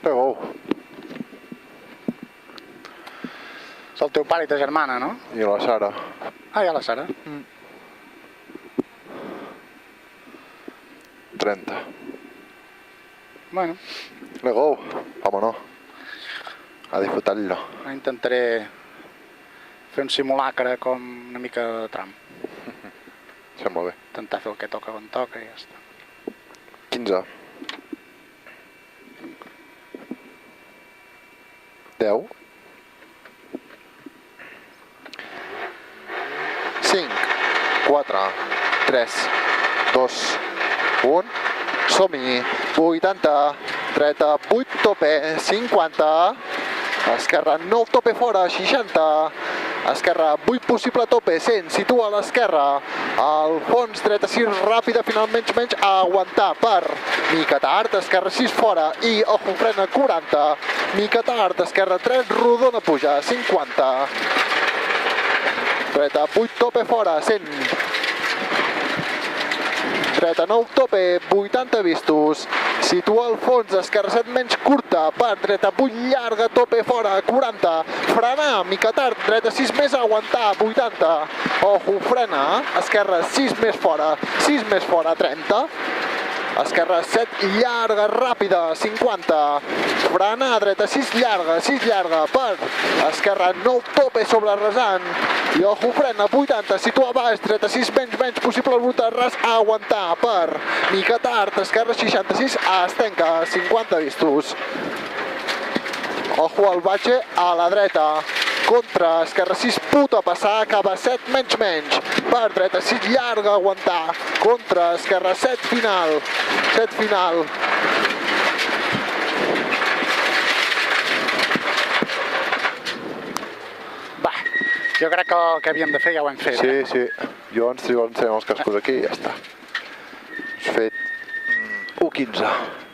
Pegou. És el teu pare i ta germana, no? I la Sara. Ah, hi ha la Sara. 30. Bueno, Pegou. Vámonos. A disfrutar-lo. intentaré fer un simulacre com una mica de tram. Sembla bé. Intentar fer el que toca on toca i ja està. 15. 10. 5, 4, 3, 2, 1. Som-hi. 80, dreta, 8, tope, 50. Esquerra, 9, tope fora, 60. Esquerra, 8 possible tope, 100. Situa a l'esquerra. Al fons, dreta 6, ràpida, final menys, aguantar per mica tard, esquerra 6 fora i ojo, frena 40. Mica tard, esquerra 3, rodona puja, 50. Dreta 8, tope fora, 100. Dreta 9, tope, 80 vistos. Situa al fons, esquerra 7 menys curta, per dreta 8 llarga, tope fora, 40. Frenar, mica tard, dreta 6 més, aguantar, 80. Ojo, frena, esquerra 6 més fora, 30. Esquerra 7 llarga, ràpida, 50. Frena, dreta 6 llarga, per esquerra 9, tope sobre rasant. I ojo, frena, 80, situa baix, dreta 6 menys, possible bruta, ras, aguantar, per mica tard, esquerra 66, es tanca, 50 vistos. Ojo al batxe a la dreta. Contra, esquerra 6, puta, passar, acaba 7 menys, per dreta 6 llarga, aguantar. Contra, esquerra 7 final. Va, jo crec que el que havíem de fer ja ho hem fet. Sí. Jo ens ensenyem els cascos aquí i ja està. Has fet 1.15.